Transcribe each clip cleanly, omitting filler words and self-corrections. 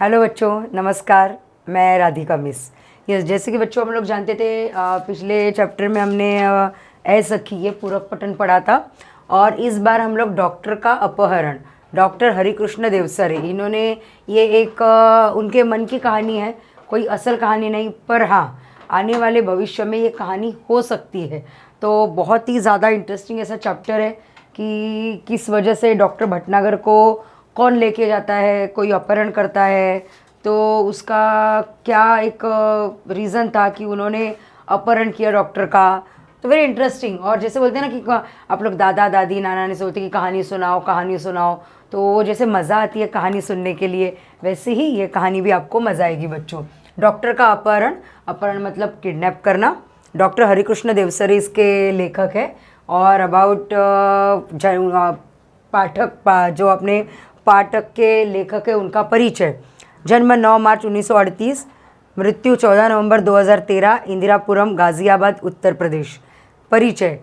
Hello बच्चों, नमस्कार। मैं राधिका मिस। यस, जैसे कि बच्चों हम लोग जानते थे, पिछले चैप्टर में हमने ए सखी ये पूरक पठन पढ़ा था। और इस बार हम लोग डॉक्टर का अपहरण, डॉक्टर हरिकृष्ण देवसरे, इन्होंने ये एक उनके मन की कहानी है, कोई असल कहानी नहीं, पर हाँ आने वाले भविष्य में ये कहानी हो सकती है। तो बहुत ही ज़्यादा इंटरेस्टिंग ऐसा चैप्टर है कि किस वजह से डॉक्टर भटनागर को कौन लेके जाता है, कोई अपहरण करता है, तो उसका क्या एक रीज़न था कि उन्होंने अपहरण किया डॉक्टर का। तो वेरी इंटरेस्टिंग। और जैसे बोलते हैं ना कि आप लोग दादा दादी नाना नानी से बोलते कि कहानी सुनाओ कहानी सुनाओ, तो वो जैसे मज़ा आती है कहानी सुनने के लिए, वैसे ही ये कहानी भी आपको मज़ा आएगी बच्चों। डॉक्टर का अपहरण, अपहरण मतलब किडनैप करना। डॉक्टर हरिकृष्ण देवसरे इसके लेखक है। और अबाउट जो अपने पाठक के लेखक है उनका परिचय। जन्म 9 मार्च 1938, मृत्यु 14 नवंबर 2013, इंदिरापुरम, गाजियाबाद, उत्तर प्रदेश। परिचय।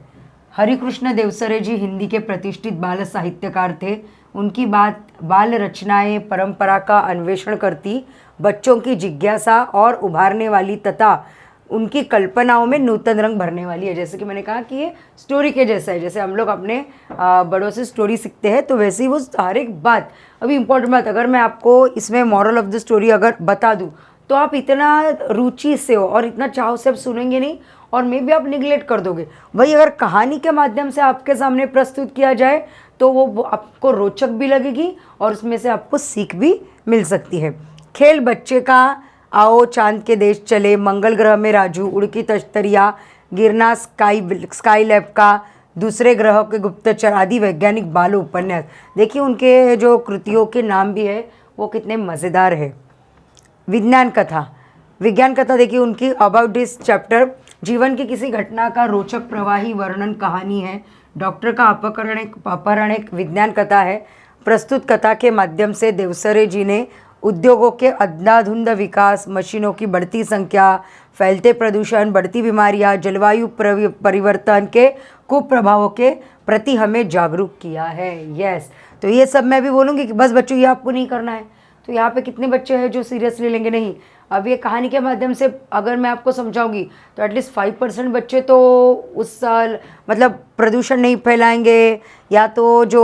हरिकृष्ण देवसरे जी हिंदी के प्रतिष्ठित बाल साहित्यकार थे। उनकी बाल रचनाएं परंपरा का अन्वेषण करती, बच्चों की जिज्ञासा और उभारने वाली तथा उनकी कल्पनाओं में नूतन रंग भरने वाली है। जैसे कि मैंने कहा कि ये स्टोरी के जैसा है, जैसे हम लोग अपने बड़ों से स्टोरी सीखते हैं, तो वैसे ही वो हर एक बात, अभी इम्पोर्टेंट बात, अगर मैं आपको इसमें मॉरल ऑफ द स्टोरी अगर बता दूँ तो आप इतना रुचि से हो और इतना चाव से आप सुनेंगे नहीं, और मे भी आप निगलेक्ट कर दोगे। वही अगर कहानी के माध्यम से आपके सामने प्रस्तुत किया जाए तो वो आपको रोचक भी लगेगी और उसमें से आपको सीख भी मिल सकती है। खेल बच्चे का, आओ चांद के देश चले, मंगल ग्रह में राजू, उड़ की तश्तरिया, गिरना स्काई लैब का, दूसरे ग्रहों के गुप्तचर आदि वैज्ञानिक बाल उपन्यास। देखिए उनके जो कृतियों के नाम भी है वो कितने मज़ेदार है। विज्ञान कथा, विज्ञान कथा देखिए उनकी अबाउट दिस चैप्टर, जीवन की किसी घटना का रोचक प्रवाही वर्णन कहानी है। डॉक्टर का अपहरण एक विज्ञान कथा है। प्रस्तुत कथा के माध्यम से देवसरे जी ने उद्योगों के अंधाधुंध विकास, मशीनों की बढ़ती संख्या, फैलते प्रदूषण, बढ़ती बीमारियां, जलवायु परिवर्तन के कुप्रभावों के प्रति हमें जागरूक किया है। यस, तो ये सब मैं भी बोलूँगी कि बस बच्चों ये आपको नहीं करना है। तो यहाँ पे कितने बच्चे हैं जो सीरियसली लेंगे? नहीं। अब ये कहानी के माध्यम से अगर मैं आपको समझाऊंगी तो एटलीस्ट 5% बच्चे तो उस साल मतलब प्रदूषण नहीं फैलाएंगे, या तो जो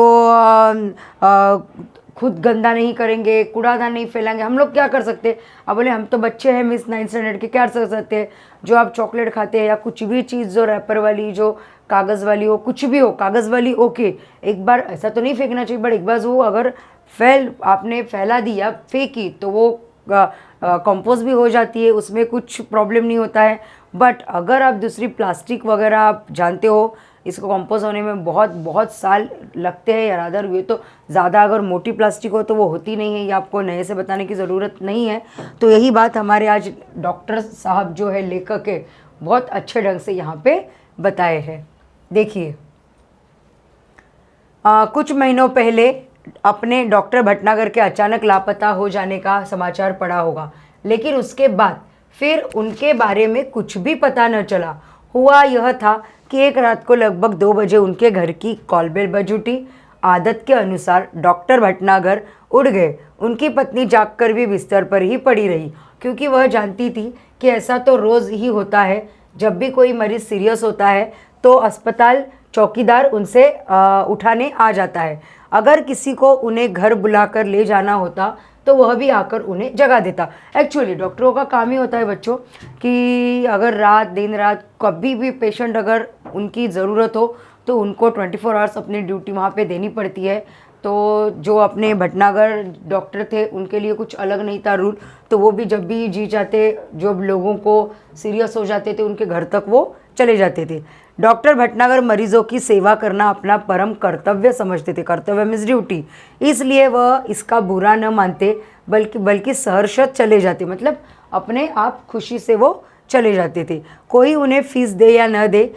खुद गंदा नहीं करेंगे, कूड़ादान नहीं फैलाएंगे। हम लोग क्या कर सकते हैं? अब बोले हम तो बच्चे हैं मिस 9th स्टैंडर्ड के, क्या कर सकते हैं? जो आप चॉकलेट खाते हैं या कुछ भी चीज़ जो रैपर वाली, जो कागज़ वाली हो, कुछ भी हो, कागज़ वाली ओके, एक बार ऐसा तो नहीं फेंकना चाहिए, बट एक बार वो अगर आपने फैला दी या फेंकी तो वो कंपोस्ट भी हो जाती है, उसमें कुछ प्रॉब्लम नहीं होता है। बट अगर आप दूसरी प्लास्टिक वगैरह आप जानते हो, इसको कंपोस्ट होने में बहुत बहुत साल लगते हैं, या रादर हुए तो ज़्यादा, अगर मोटी प्लास्टिक हो तो वो होती नहीं है, ये आपको नए से बताने की ज़रूरत नहीं है। तो यही बात हमारे आज डॉक्टर साहब जो है लेखक है बहुत अच्छे ढंग से यहाँ पे बताए हैं। देखिए कुछ महीनों पहले अपने डॉक्टर भटनागर के अचानक लापता हो जाने का समाचार पड़ा होगा, लेकिन उसके बाद फिर उनके बारे में कुछ भी पता न चला। हुआ यह था कि एक रात को लगभग 2 बजे उनके घर की कॉल बेल बज उठी। आदत के अनुसार डॉक्टर भटनागर उठ गए। उनकी पत्नी जागकर भी बिस्तर पर ही पड़ी रही, क्योंकि वह जानती थी कि ऐसा तो रोज़ ही होता है। जब भी कोई मरीज़ सीरियस होता है तो अस्पताल चौकीदार उनसे उठाने आ जाता है। अगर किसी को उन्हें घर बुलाकर ले जाना होता तो वह भी आकर उन्हें जगा देता। एक्चुअली डॉक्टरों का काम ही होता है बच्चों कि अगर रात दिन रात कभी भी पेशेंट अगर उनकी ज़रूरत हो तो उनको 24 आवर्स अपनी ड्यूटी वहाँ पे देनी पड़ती है। तो जो अपने भटनागर डॉक्टर थे उनके लिए कुछ अलग नहीं था रूल, तो वो भी जब भी जी चाहते, जब लोगों को सीरियस हो जाते थे उनके घर तक वो चले जाते थे। डॉक्टर भटनागर मरीजों की सेवा करना अपना परम कर्तव्य समझते थे। कर्तव्य मीन्स ड्यूटी, इसलिए वह इसका बुरा न मानते, बल्कि सहर्षत चले जाते, मतलब अपने आप खुशी से वो चले जाते थे। कोई उन्हें फीस दे या न दे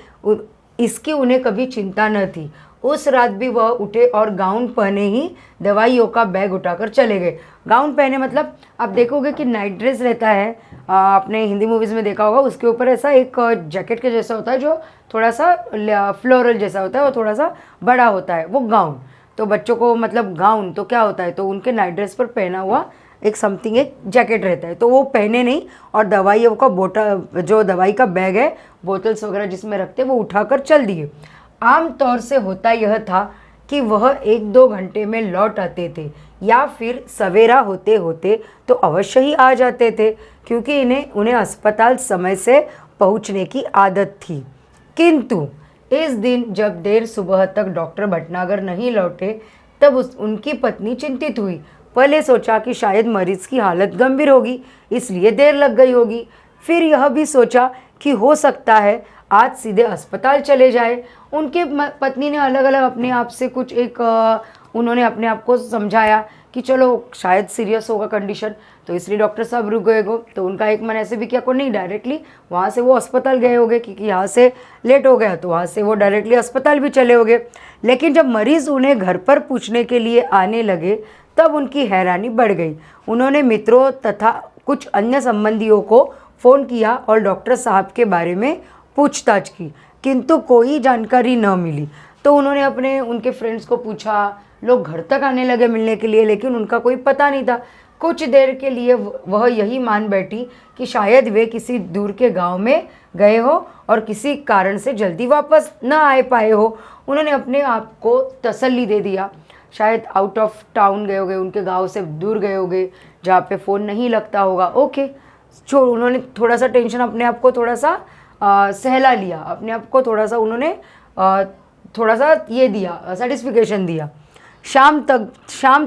इसकी उन्हें कभी चिंता न थी। उस रात भी वह उठे और गाउन पहने ही दवाइयों का बैग उठाकर चले गए। गाउन पहने मतलब आप देखोगे कि नाइट ड्रेस रहता है, आपने हिंदी मूवीज़ में देखा होगा, उसके ऊपर ऐसा एक जैकेट के जैसा होता है जो थोड़ा सा फ्लोरल जैसा होता है, वो थोड़ा सा बड़ा होता है, वो गाउन। तो बच्चों को मतलब गाउन तो क्या होता है, तो उनके नाइट ड्रेस पर पहना हुआ एक समथिंग एक जैकेट रहता है, तो वो पहने नहीं और दवाइयों का बोतल, जो दवाई का बैग है, बोतल्स वगैरह जिसमें रखते वो उठाकर चल दिए। आम तौर से होता यह था कि वह 1-2 घंटे में लौट आते थे या फिर सवेरा होते होते तो अवश्य ही आ जाते थे, क्योंकि उन्हें अस्पताल समय से पहुंचने की आदत थी। किंतु इस दिन जब देर सुबह तक डॉक्टर भटनागर नहीं लौटे, तब उनकी पत्नी चिंतित हुई। पहले सोचा कि शायद मरीज की हालत गंभीर होगी, इसलिए देर लग गई होगी। फिर यह भी सोचा कि हो सकता है आज सीधे अस्पताल चले जाए। उनके पत्नी ने अलग अलग अपने आप से कुछ उन्होंने अपने आप को समझाया कि चलो शायद सीरियस होगा कंडीशन, तो इसलिए डॉक्टर साहब रुक गए। तो उनका एक मन ऐसे भी किया को नहीं, डायरेक्टली वहाँ से वो अस्पताल गए होंगे, क्योंकि यहाँ से लेट हो गया तो वहाँ से वो डायरेक्टली अस्पताल भी चले होंगे। लेकिन जब मरीज़ उन्हें घर पर पूछने के लिए आने लगे, तब उनकी हैरानी बढ़ गई। उन्होंने मित्रों तथा कुछ अन्य संबंधियों को फ़ोन किया और डॉक्टर साहब के बारे में पूछताछ की, किंतु कोई जानकारी न मिली। तो उन्होंने उनके फ्रेंड्स को पूछा, लोग घर तक आने लगे मिलने के लिए, लेकिन उनका कोई पता नहीं था। कुछ देर के लिए वह यही मान बैठी कि शायद वे किसी दूर के गांव में गए हो और किसी कारण से जल्दी वापस न आ पाए हो। उन्होंने अपने आप को तसल्ली दे दिया, शायद आउट ऑफ टाउन गए होंगे, उनके गांव से दूर गए होंगे जहाँ पे फ़ोन नहीं लगता होगा। ओके, छोड़, उन्होंने थोड़ा सा टेंशन अपने आप को थोड़ा सा सहला लिया, अपने आप को थोड़ा सा उन्होंने थोड़ा सा ये दिया, सेटिस्फिकेशन दिया। शाम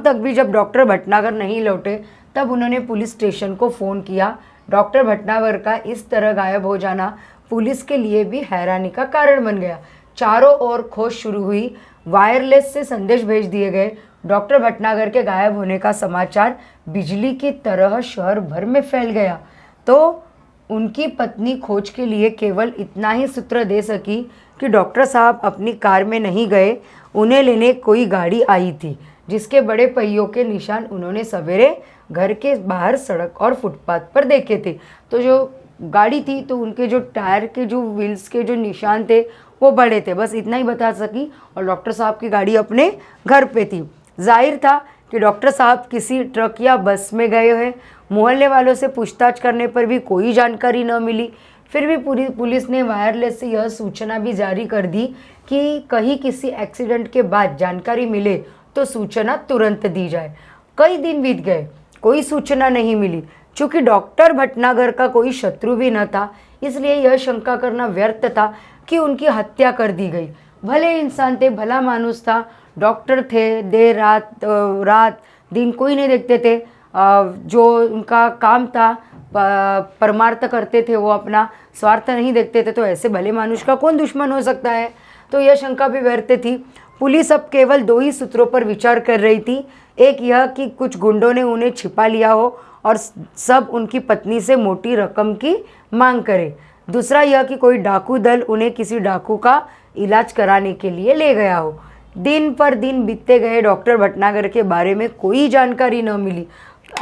तक भी जब डॉक्टर भटनागर नहीं लौटे, तब उन्होंने पुलिस स्टेशन को फ़ोन किया। डॉक्टर भटनागर का इस तरह गायब हो जाना पुलिस के लिए भी हैरानी का कारण बन गया। चारों ओर खोज शुरू हुई, वायरलेस से संदेश भेज दिए गए। डॉक्टर भटनागर के गायब होने का समाचार बिजली की तरह शहर भर में फैल गया। तो उनकी पत्नी खोज के लिए केवल इतना ही सूत्र दे सकी कि डॉक्टर साहब अपनी कार में नहीं गए, उन्हें लेने कोई गाड़ी आई थी, जिसके बड़े पहियों के निशान उन्होंने सवेरे घर के बाहर सड़क और फुटपाथ पर देखे थे। तो जो गाड़ी थी, तो उनके जो टायर के जो व्हील्स के जो निशान थे वो बड़े थे, बस इतना ही बता सकी। और डॉक्टर साहब की गाड़ी अपने घर पे थी। जाहिर था कि डॉक्टर साहब किसी ट्रक या बस में गए हैं। मोहल्ले वालों से पूछताछ करने पर भी कोई जानकारी न मिली। फिर भी पूरी पुलिस ने वायरलेस से यह सूचना भी जारी कर दी कि कहीं किसी एक्सीडेंट के बाद जानकारी मिले तो सूचना तुरंत दी जाए। कई दिन बीत गए, कोई सूचना नहीं मिली। चूँकि डॉक्टर भटनागर का कोई शत्रु भी न था, इसलिए यह शंका करना व्यर्थ था कि उनकी हत्या कर दी गई। भले इंसान थे, भला मानुस था, डॉक्टर थे, देर रात दिन कोई नहीं देखते थे। जो उनका काम था, परमार्थ करते थे, वो अपना स्वार्थ नहीं देखते थे। तो ऐसे भले मानुष का कौन दुश्मन हो सकता है? तो यह शंका भी व्यर्थ थी। पुलिस अब केवल 2 ही सूत्रों पर विचार कर रही थी। एक यह कि कुछ गुंडों ने उन्हें छिपा लिया हो और सब उनकी पत्नी से मोटी रकम की मांग करे। दूसरा यह कि कोई डाकू दल उन्हें किसी डाकू का इलाज कराने के लिए ले गया हो। दिन पर दिन बीतते गए, डॉक्टर भटनागर के बारे में कोई जानकारी न मिली।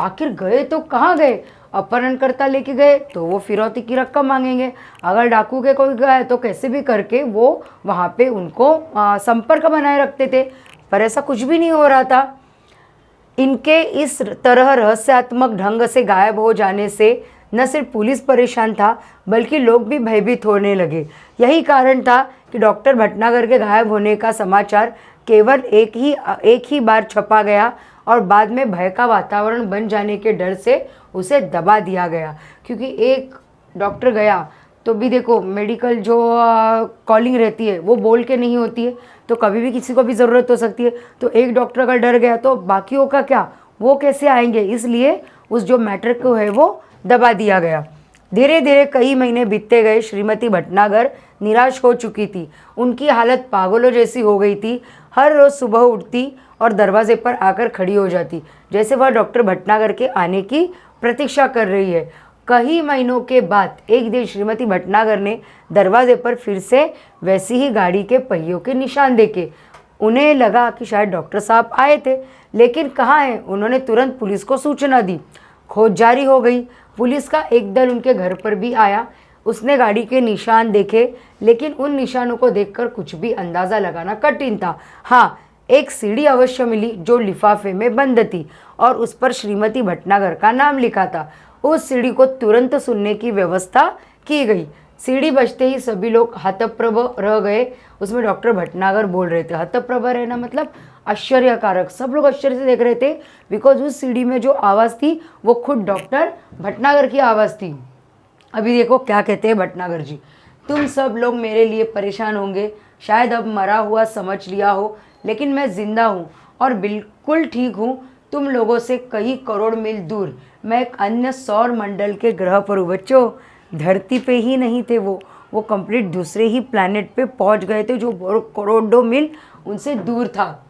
आखिर गए तो कहाँ गए? अपहरणकर्ता लेके गए तो वो फिरौती की रकम मांगेंगे, अगर डाकू के कोई गए तो कैसे भी करके वो वहाँ पे उनको संपर्क बनाए रखते थे। पर ऐसा कुछ भी नहीं हो रहा था। इनके इस तरह रहस्यात्मक ढंग से गायब हो जाने से न सिर्फ पुलिस परेशान था, बल्कि लोग भी भयभीत होने लगे। यही कारण था कि डॉक्टर भटनागर के गायब होने का समाचार केवल एक ही बार छपा गया और बाद में भय का वातावरण बन जाने के डर से उसे दबा दिया गया। क्योंकि एक डॉक्टर गया तो भी देखो, मेडिकल जो कॉलिंग रहती है वो बोल के नहीं होती है, तो कभी भी किसी को भी ज़रूरत हो सकती है। तो एक डॉक्टर अगर डर गया तो बाकियों का क्या, वो कैसे आएंगे? इसलिए उस जो मैटर को है वो दबा दिया गया। धीरे धीरे कई महीने बीतते गए। श्रीमती भटनागर निराश हो चुकी थी। उनकी हालत पागलों जैसी हो गई थी। हर रोज़ सुबह उठती और दरवाजे पर आकर खड़ी हो जाती, जैसे वह डॉक्टर भटनागर के आने की प्रतीक्षा कर रही है। कई महीनों के बाद एक दिन श्रीमती भटनागर ने दरवाजे पर फिर से वैसी ही गाड़ी के पहियों के निशान देखे। उन्हें लगा कि शायद डॉक्टर साहब आए थे, लेकिन कहाँ हैं? उन्होंने तुरंत पुलिस को सूचना दी। खोज जारी हो गई। पुलिस का एक दल उनके घर पर भी आया। उसने गाड़ी के निशान देखे, लेकिन उन निशानों को देखकर कुछ भी अंदाज़ा लगाना कठिन था। हाँ, एक सीढ़ी अवश्य मिली जो लिफाफे में बंद थी और उस पर श्रीमती भटनागर का नाम लिखा था। उस सीढ़ी को तुरंत सुनने की व्यवस्था की गई। सीढ़ी बजते ही सभी लोग हतप्रभ रह गए। उसमें डॉक्टर भटनागर बोल रहे थे। हतप्रभ रहना मतलब आश्चर्यकारक। सब लोग आश्चर्य से देख रहे थे बिकॉज उस सीढ़ी में जो आवाज़ थी वो खुद डॉक्टर भटनागर की आवाज़ थी। अभी देखो क्या कहते हैं भटनागर जी। तुम सब लोग मेरे लिए परेशान होंगे, शायद अब मरा हुआ समझ लिया हो, लेकिन मैं जिंदा हूँ और बिल्कुल ठीक हूँ। तुम लोगों से कई करोड़ मील दूर मैं एक अन्य सौर मंडल के ग्रह पर हूँ। बच्चों, धरती पे ही नहीं थे वो कंप्लीट दूसरे ही प्लैनेट पे पहुँच गए थे जो करोड़ों मील उनसे दूर था।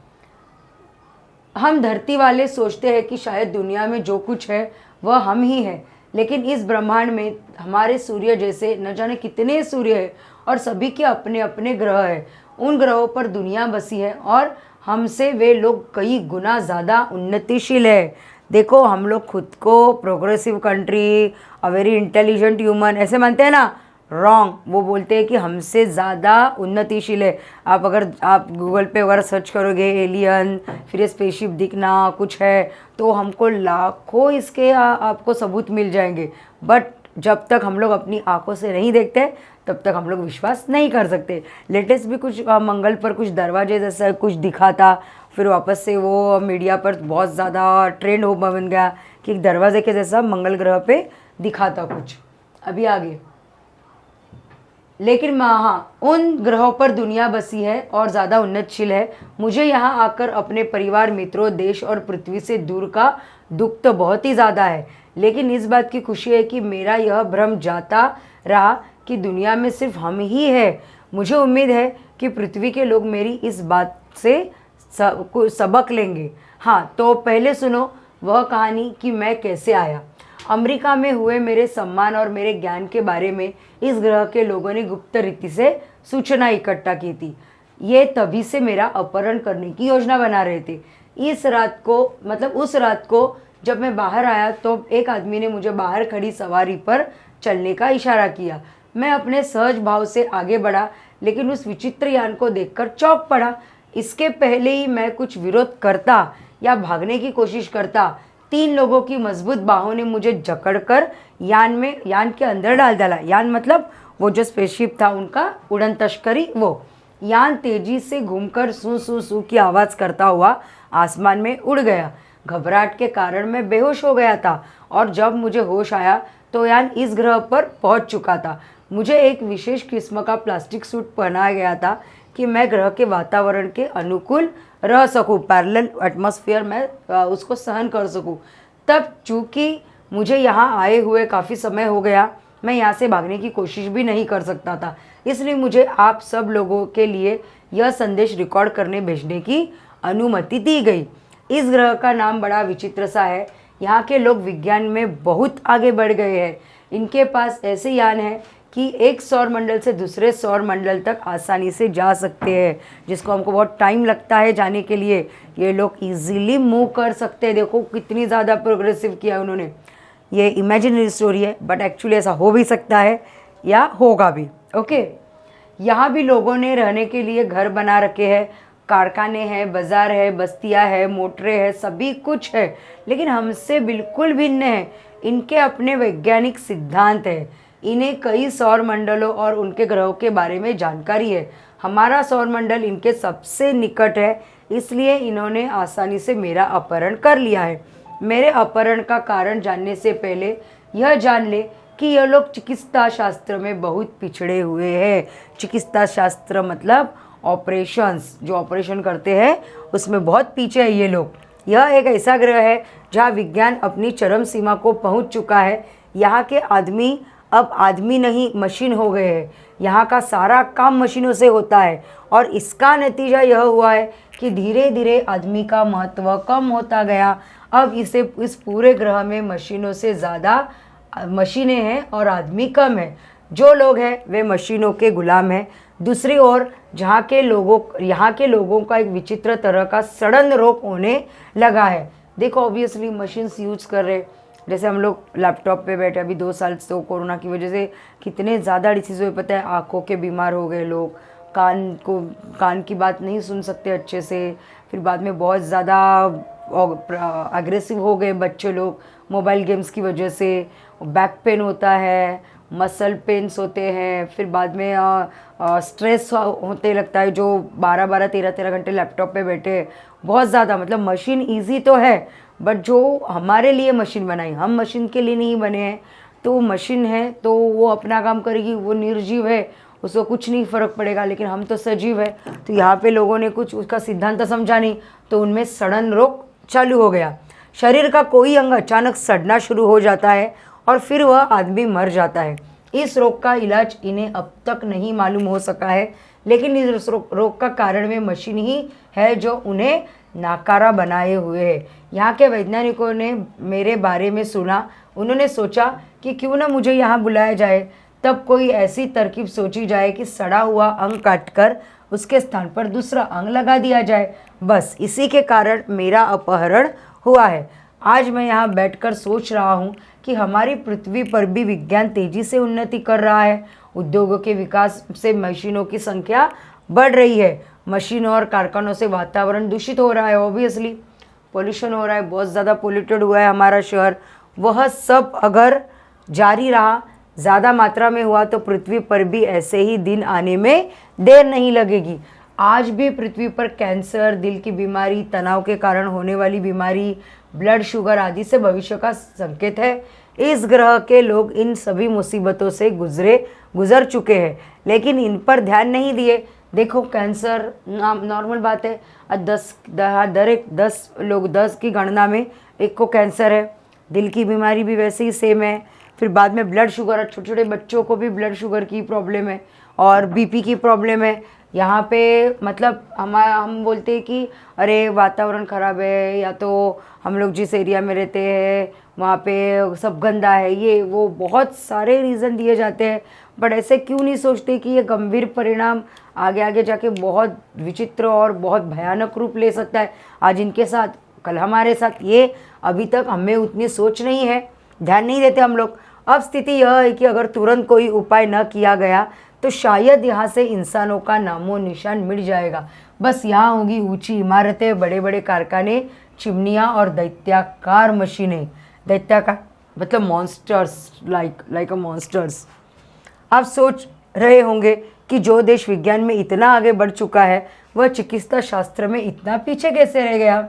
हम धरती वाले सोचते हैं कि शायद दुनिया में जो कुछ है वह हम ही हैं, लेकिन इस ब्रह्मांड में हमारे सूर्य जैसे न जाने कितने सूर्य हैं और सभी के अपने अपने ग्रह हैं। उन ग्रहों पर दुनिया बसी है और हमसे वे लोग कई गुना ज़्यादा उन्नतिशील है। देखो, हम लोग खुद को progressive country, a very intelligent human ऐसे मानते हैं ना। रॉन्ग। वो बोलते हैं कि हमसे ज़्यादा उन्नतिशील है। आप गूगल पे वगैरह सर्च करोगे एलियन, फिर स्पेसशिप दिखना कुछ है, तो हमको लाखों इसके आपको सबूत मिल जाएंगे। बट जब तक हम लोग अपनी आंखों से नहीं देखते तब तक हम लोग विश्वास नहीं कर सकते। लेटेस्ट भी कुछ मंगल पर कुछ दरवाजे जैसा कुछ दिखा था, फिर वापस से वो मीडिया पर बहुत ज़्यादा ट्रेंड हो बन गया कि एक दरवाजे के जैसा मंगल ग्रह पे दिखा था कुछ। अभी आगे, लेकिन हाँ, उन ग्रहों पर दुनिया बसी है और ज़्यादा उन्नतशील है। मुझे यहाँ आकर अपने परिवार, मित्रों, देश और पृथ्वी से दूर का दुख तो बहुत ही ज़्यादा है, लेकिन इस बात की खुशी है कि मेरा यह भ्रम जाता रहा कि दुनिया में सिर्फ हम ही है। मुझे उम्मीद है कि पृथ्वी के लोग मेरी इस बात से सबक लेंगे। हाँ, तो पहले सुनो वह कहानी कि मैं कैसे आया। अमेरिका में हुए मेरे सम्मान और मेरे ज्ञान के बारे में इस ग्रह के लोगों ने गुप्त रीति से सूचना इकट्ठा की थी। ये तभी से मेरा अपहरण करने की योजना बना रहे थे। इस रात को, मतलब उस रात को जब मैं बाहर आया तो एक आदमी ने मुझे बाहर खड़ी सवारी पर चलने का इशारा किया। मैं अपने सहज भाव से आगे बढ़ा, लेकिन उस विचित्र यान को देखकर चौंक पड़ा। इसके पहले ही मैं कुछ विरोध करता या भागने की कोशिश करता, 3 लोगों की मजबूत बाहों ने मुझे जकड़कर यान के अंदर डाल डाला। यान मतलब वो जो स्पेसशिप था उनका उड़न तश्करी। वो यान तेजी से घूमकर सू सू सू की आवाज़ करता हुआ आसमान में उड़ गया। घबराहट के कारण मैं बेहोश हो गया था और जब मुझे होश आया तो यान इस ग्रह पर पहुंच चुका था। मुझे एक विशेष किस्म का प्लास्टिक सूट पहनाया गया था कि मैं ग्रह के वातावरण के अनुकूल रह सकूं, पैरेलल एटमॉस्फेयर में उसको सहन कर सकूं। तब चूँकि मुझे यहाँ आए हुए काफ़ी समय हो गया, मैं यहाँ से भागने की कोशिश भी नहीं कर सकता था, इसलिए मुझे आप सब लोगों के लिए यह संदेश रिकॉर्ड करने भेजने की अनुमति दी गई। इस ग्रह का नाम बड़ा विचित्र सा है। यहाँ के लोग विज्ञान में बहुत आगे बढ़ गए हैं। इनके पास ऐसे यान हैं कि एक सौर मंडल से दूसरे सौर मंडल तक आसानी से जा सकते हैं, जिसको हमको बहुत टाइम लगता है जाने के लिए, ये लोग इजीली मूव कर सकते हैं। देखो कितनी ज़्यादा प्रोग्रेसिव किया उन्होंने। ये इमेजिनरी स्टोरी है, बट एक्चुअली ऐसा हो भी सकता है या होगा भी। ओके, यहाँ भी लोगों ने रहने के लिए घर बना रखे हैं, कारखाने हैं, बाज़ार है, बस्तियाँ है, मोटरें हैं, सभी कुछ है, लेकिन हमसे बिल्कुल भिन्न है। इनके अपने वैज्ञानिक सिद्धांत है। इन्हें कई सौर मंडलों और उनके ग्रहों के बारे में जानकारी है। हमारा सौर मंडल इनके सबसे निकट है, इसलिए इन्होंने आसानी से मेरा अपहरण कर लिया है। मेरे अपहरण का कारण जानने से पहले यह जान ले कि यह लोग चिकित्सा शास्त्र में बहुत पिछड़े हुए हैं। चिकित्सा शास्त्र मतलब ऑपरेशंस, जो ऑपरेशन करते हैं उसमें बहुत पीछे है ये लोग। यह एक ऐसा ग्रह है जहाँ विज्ञान अपनी चरम सीमा को पहुँच चुका है। यहाँ के आदमी अब आदमी नहीं मशीन हो गए हैं। यहाँ का सारा काम मशीनों से होता है और इसका नतीजा यह हुआ है कि धीरे धीरे आदमी का महत्व कम होता गया। अब इस पूरे ग्रह में मशीनों से ज़्यादा मशीनें हैं और आदमी कम है। जो लोग हैं वे मशीनों के गुलाम हैं। दूसरी ओर यहाँ के लोगों का एक विचित्र तरह का सडन रोग होने लगा है। देखो ऑब्वियसली मशीन्स यूज कर रहे, जैसे हम लोग लैपटॉप पे बैठे, अभी 2 साल से तो कोरोना की वजह से कितने ज़्यादा डिसीज़ हुए पता है। आँखों के बीमार हो गए लोग, कान की बात नहीं सुन सकते अच्छे से। फिर बाद में बहुत ज़्यादा अग्रेसिव हो गए बच्चे लोग मोबाइल गेम्स की वजह से। बैक पेन होता है, मसल पेन्स होते हैं, फिर बाद में स्ट्रेस होते लगता है, जो 12-12 13-13 घंटे लैपटॉप पे बैठे बहुत ज़्यादा। मतलब मशीन इजी तो है, बट जो हमारे लिए मशीन बनाई, हम मशीन के लिए नहीं बने हैं। तो वो मशीन है तो वो अपना काम करेगी, वो निर्जीव है, उसको कुछ नहीं फ़र्क पड़ेगा। लेकिन हम तो सजीव है। तो यहाँ पे लोगों ने कुछ उसका सिद्धांत समझा नहीं, तो उनमें सड़न रोग चालू हो गया। शरीर का कोई अंग अचानक सड़ना शुरू हो जाता है और फिर वह आदमी मर जाता है। इस रोग का इलाज इन्हें अब तक नहीं मालूम हो सका है, लेकिन इस रोग का कारण में मशीन ही है जो उन्हें नाकारा बनाए हुए है। यहाँ के वैज्ञानिकों ने मेरे बारे में सुना, उन्होंने सोचा कि क्यों ना मुझे यहाँ बुलाया जाए। तब कोई ऐसी तरकीब सोची जाए कि सड़ा हुआ अंग काटकर उसके स्थान पर दूसरा अंग लगा दिया जाए। बस इसी के कारण मेरा अपहरण हुआ है। आज मैं यहाँ बैठकर सोच रहा हूँ कि हमारी पृथ्वी पर भी विज्ञान तेजी से उन्नति कर रहा है। उद्योगों के विकास से मशीनों की संख्या बढ़ रही है। मशीनों और कारखानों से वातावरण दूषित हो रहा है, ऑब्वियसली पोल्यूशन हो रहा है, बहुत ज़्यादा पोल्यूटेड हुआ है हमारा शहर। वह सब अगर जारी रहा, ज़्यादा मात्रा में हुआ, तो पृथ्वी पर भी ऐसे ही दिन आने में देर नहीं लगेगी। आज भी पृथ्वी पर कैंसर, दिल की बीमारी, तनाव के कारण होने वाली बीमारी, ब्लड शुगर आदि से भविष्य का संकेत है। इस ग्रह के लोग इन सभी मुसीबतों से गुजर चुके हैं, लेकिन इन पर ध्यान नहीं दिए। देखो कैंसर नॉर्मल बात है, 10 की गणना में एक को कैंसर है। दिल की बीमारी भी वैसे ही सेम है। फिर बाद में ब्लड शुगर, छोटे छोटे बच्चों को भी ब्लड शुगर की प्रॉब्लम है और बीपी की प्रॉब्लम है। यहाँ पे मतलब हम बोलते हैं कि अरे वातावरण ख़राब है, या तो हम लोग जिस एरिया में रहते हैं वहाँ पे सब गंदा है, ये वो बहुत सारे रीज़न दिए जाते हैं। बट ऐसे क्यों नहीं सोचते कि ये गंभीर परिणाम आगे आगे जाके बहुत विचित्र और बहुत भयानक रूप ले सकता है। आज इनके साथ, कल हमारे साथ। ये अभी तक हमें उतनी सोच नहीं है, ध्यान नहीं देते हम लोग। अब स्थिति यह है कि अगर तुरंत कोई उपाय न किया गया तो शायद यहाँ से इंसानों का नामो निशान मिट जाएगा। बस यहाँ होगी ऊंची इमारतें, बड़े बड़े कारखाने, चिमनियाँ और दैत्याकार मशीनें। दैत्याकार मतलब मॉन्स्टर्स, लाइक अ मॉन्स्टर्स। आप सोच रहे होंगे कि जो देश विज्ञान में इतना आगे बढ़ चुका है वह चिकित्सा शास्त्र में इतना पीछे कैसे रह गया।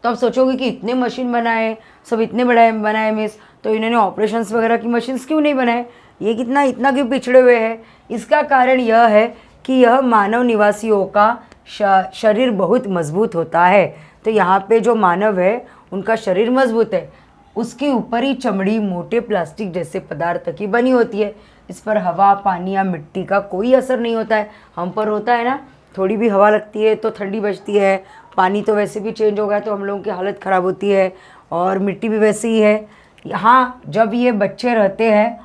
तो आप सोचोगे कि इतने मशीन बनाए, सब इतने बड़े बनाए मिस, तो इन्होंने ऑपरेशंस वगैरह की मशीन्स क्यों नहीं बनाए, ये इतना क्यों पिछड़े हुए हैं। इसका कारण यह है कि यह मानव निवासियों का शरीर बहुत मजबूत होता है। तो यहाँ पे जो मानव है उनका शरीर मजबूत है, उसकी ऊपरी चमड़ी मोटे प्लास्टिक जैसे पदार्थ की बनी होती है। इस पर हवा, पानी या मिट्टी का कोई असर नहीं होता है। हम पर होता है ना, थोड़ी भी हवा लगती है तो ठंडी बजती है, पानी तो वैसे भी चेंज हो गया तो हम लोगों की हालत ख़राब होती है, और मिट्टी भी वैसी ही है। यहाँ जब ये बच्चे रहते हैं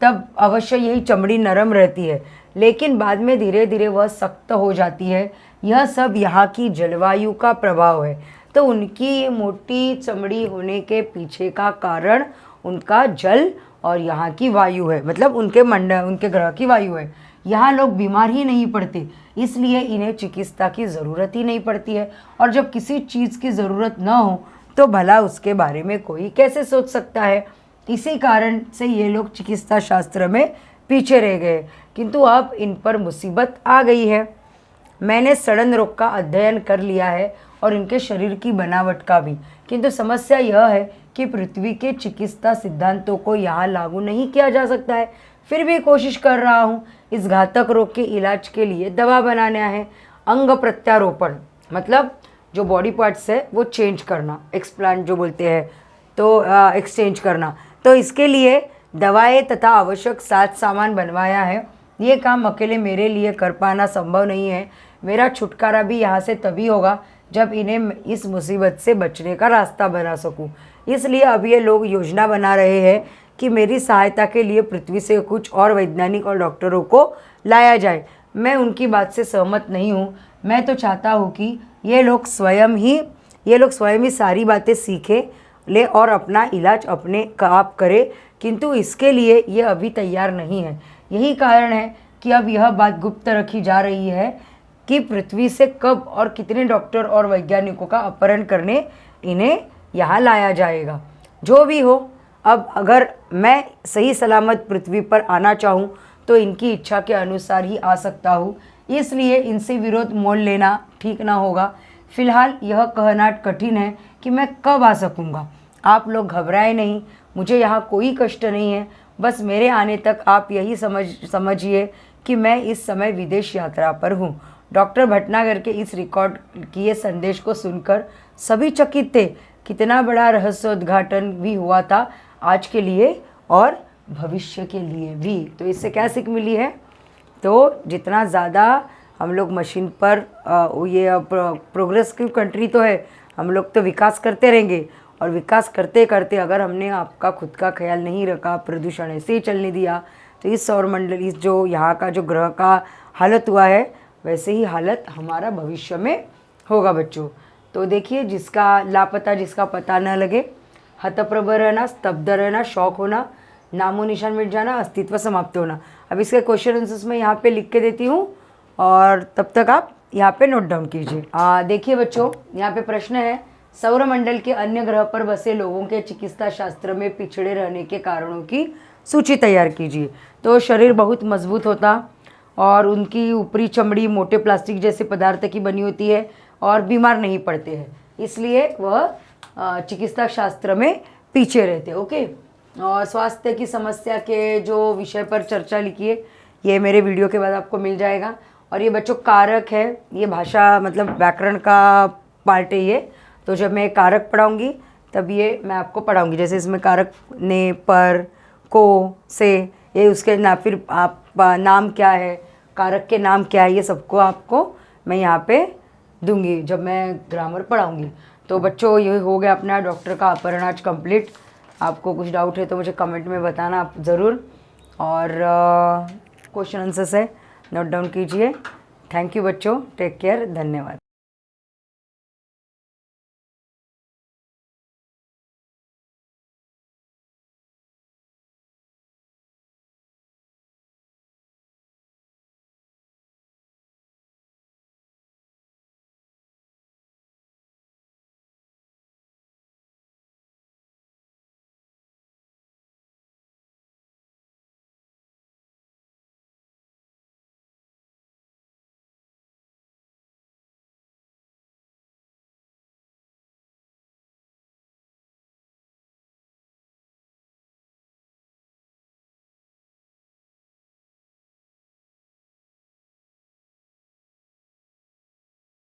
तब अवश्य यही चमड़ी नरम रहती है, लेकिन बाद में धीरे धीरे वह सख्त हो जाती है। यह सब यहाँ की जलवायु का प्रभाव है। तो उनकी ये मोटी चमड़ी होने के पीछे का कारण उनका जल और यहाँ की वायु है, मतलब उनके ग्रह की वायु है। यहाँ लोग बीमार ही नहीं पड़ते, इसलिए इन्हें चिकित्सा की ज़रूरत ही नहीं पड़ती है। और जब किसी चीज़ की ज़रूरत न हो तो भला उसके बारे में कोई कैसे सोच सकता है। इसी कारण से ये लोग चिकित्सा शास्त्र में पीछे रह गए, किंतु अब इन पर मुसीबत आ गई है। मैंने सड़न रोग का अध्ययन कर लिया है और इनके शरीर की बनावट का भी, किंतु समस्या यह है कि पृथ्वी के चिकित्सा सिद्धांतों को यहाँ लागू नहीं किया जा सकता है। फिर भी कोशिश कर रहा हूँ। इस घातक रोग के इलाज के लिए दवा बनाना है। अंग प्रत्यारोपण मतलब जो बॉडी पार्ट्स है वो चेंज करना, एक्सप्लांट जो बोलते हैं, तो एक्सचेंज करना। तो इसके लिए दवाएं तथा आवश्यक साज सामान बनवाया है। ये काम अकेले मेरे लिए कर पाना संभव नहीं है। मेरा छुटकारा भी यहाँ से तभी होगा जब इन्हें इस मुसीबत से बचने का रास्ता बना सकूं। इसलिए अब ये लोग योजना बना रहे हैं कि मेरी सहायता के लिए पृथ्वी से कुछ और वैज्ञानिक और डॉक्टरों को लाया जाए। मैं उनकी बात से सहमत नहीं हूँ। मैं तो चाहता हूँ कि ये लोग स्वयं ही सारी बातें सीखें ले और अपना इलाज अपने आप करें, किंतु इसके लिए ये अभी तैयार नहीं है। यही कारण है कि अब यह बात गुप्त रखी जा रही है कि पृथ्वी से कब और कितने डॉक्टर और वैज्ञानिकों का अपहरण करने इन्हें यहाँ लाया जाएगा। जो भी हो, अब अगर मैं सही सलामत पृथ्वी पर आना चाहूँ तो इनकी इच्छा के अनुसार ही आ सकता हूँ, इसलिए इनसे विरोध मोल लेना ठीक ना होगा। फिलहाल यह कहना कठिन है कि मैं कब आ सकूँगा। आप लोग घबराए नहीं, मुझे यहाँ कोई कष्ट नहीं है। बस मेरे आने तक आप यही समझिए कि मैं इस समय विदेश यात्रा पर हूँ। डॉक्टर भटनागर के इस रिकॉर्ड किए संदेश को सुनकर सभी चकित थे। कितना बड़ा रहस्योद्घाटन भी हुआ था आज के लिए और भविष्य के लिए भी। तो इससे क्या सीख मिली है? तो जितना ज़्यादा हम लोग मशीन पर ये प्रोग्रेस की कंट्री तो है, हम लोग तो विकास करते रहेंगे, और विकास करते करते अगर हमने आपका खुद का ख्याल नहीं रखा, प्रदूषण ऐसे ही चलने दिया, तो इस सौरमंडल, इस जो यहाँ का जो ग्रह का हालत हुआ है, वैसे ही हालत हमारा भविष्य में होगा बच्चों। तो देखिए, जिसका लापता, जिसका पता न लगे, हतप्रभ रहना, स्तब्ध रहना, शौक होना, नामो निशान मिट जाना, अस्तित्व समाप्त होना। अब इसके क्वेश्चन आंसर्स मैं यहाँ पे लिख के देती हूँ और तब तक आप यहाँ पे नोट डाउन कीजिए। देखिए बच्चों, यहाँ पे प्रश्न है, सौरमंडल के अन्य ग्रह पर बसे लोगों के चिकित्सा शास्त्र में पिछड़े रहने के कारणों की सूची तैयार कीजिए। तो शरीर बहुत मजबूत होता और उनकी ऊपरी चमड़ी मोटे प्लास्टिक जैसे पदार्थ की बनी होती है और बीमार नहीं पड़ते हैं, इसलिए वह चिकित्सा शास्त्र में पीछे रहते। ओके, और स्वास्थ्य की समस्या के जो विषय पर चर्चा लिखिए, ये मेरे वीडियो के बाद आपको मिल जाएगा। और ये बच्चों कारक है, ये भाषा मतलब व्याकरण का पार्ट है ये। तो जब मैं कारक पढ़ाऊँगी तब ये मैं आपको पढ़ाऊँगी, जैसे इसमें कारक ने, पर, को, से, ये उसके ना, फिर आप नाम क्या है, कारक के नाम क्या है, ये सबको आपको मैं यहाँ पे दूंगी जब मैं ग्रामर पढ़ाऊँगी। तो बच्चों, ये हो गया अपना डॉक्टर का अपहरण आज कंप्लीट। आपको कुछ डाउट है तो मुझे कमेंट में बताना आप ज़रूर, और क्वेश्चन आंसर्स है नोट डाउन कीजिए। थैंक यू बच्चों, टेक केयर, धन्यवाद।